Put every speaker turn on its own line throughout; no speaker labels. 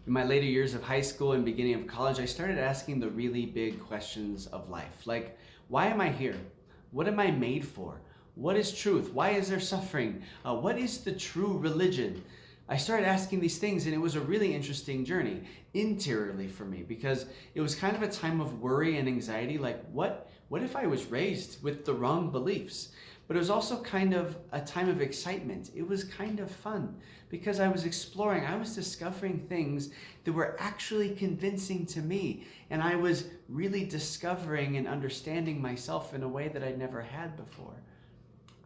In my later years of high school and beginning of college, I started asking the really big questions of life. Like, why am I here? What am I made for? What is truth? Why is there suffering? What is the true religion? I started asking these things, and it was a really interesting journey interiorly for me, because it was kind of a time of worry and anxiety. Like, what if I was raised with the wrong beliefs? But it was also kind of a time of excitement. It was kind of fun because I was exploring, I was discovering things that were actually convincing to me. And I was really discovering and understanding myself in a way that I'd never had before.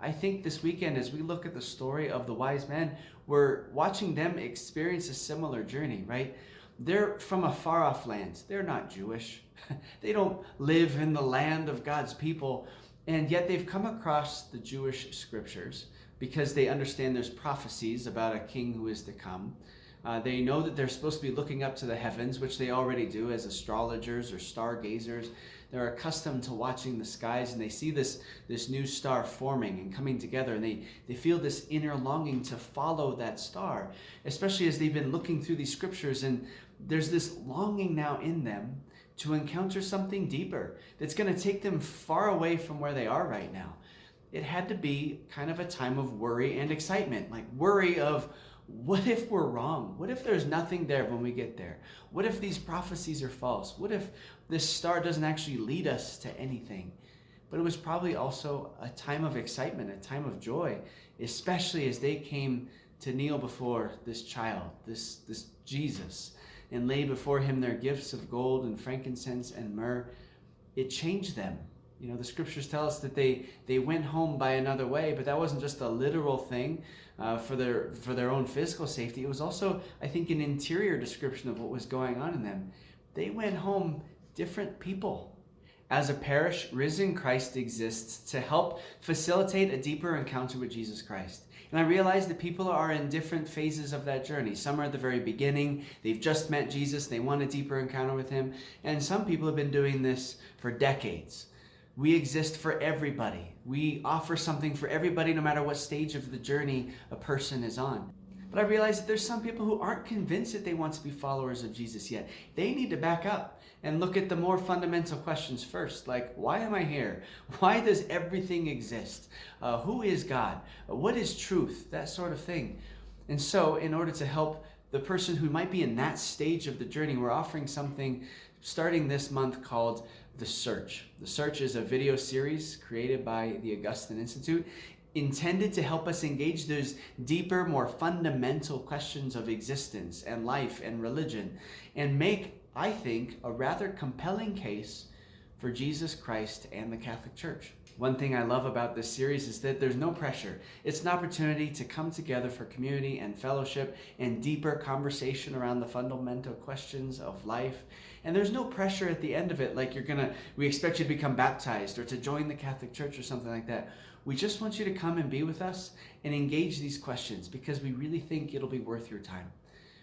I think this weekend, as we look at the story of the wise men, we're watching them experience a similar journey, right? They're from a far off land. They're not Jewish. They don't live in the land of God's people. And yet they've come across the Jewish scriptures because they understand there's prophecies about a king who is to come. They know that they're supposed to be looking up to the heavens, which they already do as astrologers or stargazers. They're accustomed to watching the skies, and they see this new star forming and coming together, and they feel this inner longing to follow that star, especially as they've been looking through these scriptures, and there's this longing now in them to encounter something deeper that's going to take them far away from where they are right now. It had to be kind of a time of worry and excitement, like worry of, what if we're wrong? What if there's nothing there when we get there? What if these prophecies are false? What if this star doesn't actually lead us to anything? But it was probably also a time of excitement, a time of joy, especially as they came to kneel before this child, this Jesus, and lay before him their gifts of gold and frankincense and myrrh. It changed them. You know, the scriptures tell us that they went home by another way, but that wasn't just a literal thing for their own physical safety. It was also, I think, an interior description of what was going on in them. They went home different people. As a parish, Risen Christ exists to help facilitate a deeper encounter with Jesus Christ. And I realize that people are in different phases of that journey. Some are at the very beginning. They've just met Jesus. They want a deeper encounter with him. And some people have been doing this for decades. We exist for everybody. We offer something for everybody, no matter what stage of the journey a person is on. But I realize that there's some people who aren't convinced that they want to be followers of Jesus yet. They need to back up and look at the more fundamental questions first, like, why am I here? Why does everything exist? Who is God? What is truth? That sort of thing. And so, in order to help the person who might be in that stage of the journey, we're offering something starting this month called The Search. The Search is a video series created by the Augustine Institute, intended to help us engage those deeper, more fundamental questions of existence and life and religion, and make, I think, a rather compelling case for Jesus Christ and the Catholic Church. One thing I love about this series is that there's no pressure. It's an opportunity to come together for community and fellowship and deeper conversation around the fundamental questions of life. And there's no pressure at the end of it, like we expect you to become baptized or to join the Catholic Church or something like that. We just want you to come and be with us and engage these questions, because we really think it'll be worth your time.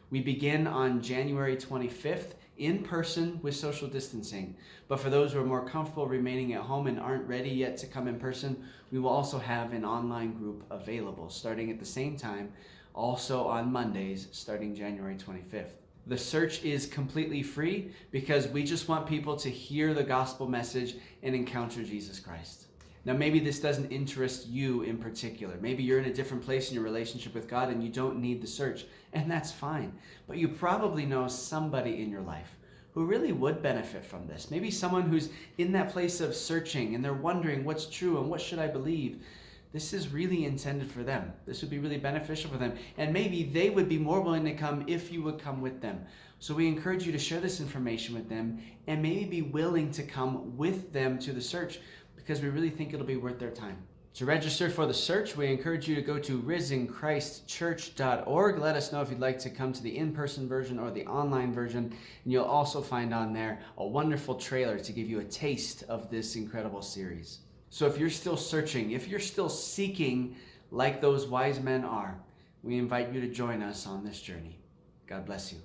We begin on January 25th in person with social distancing. But for those who are more comfortable remaining at home and aren't ready yet to come in person, we will also have an online group available starting at the same time, also on Mondays starting January 25th. The search is completely free because we just want people to hear the gospel message and encounter Jesus Christ. Now, maybe this doesn't interest you in particular. Maybe you're in a different place in your relationship with God and you don't need the search, and that's fine. But you probably know somebody in your life who really would benefit from this. Maybe someone who's in that place of searching and they're wondering what's true and what should I believe. This is really intended for them. This would be really beneficial for them. And maybe they would be more willing to come if you would come with them. So we encourage you to share this information with them and maybe be willing to come with them to the search, because we really think it'll be worth their time. To register for the search, we encourage you to go to risenchristchurch.org. Let us know if you'd like to come to the in-person version or the online version. And you'll also find on there a wonderful trailer to give you a taste of this incredible series. So if you're still searching, if you're still seeking like those wise men are, we invite you to join us on this journey. God bless you.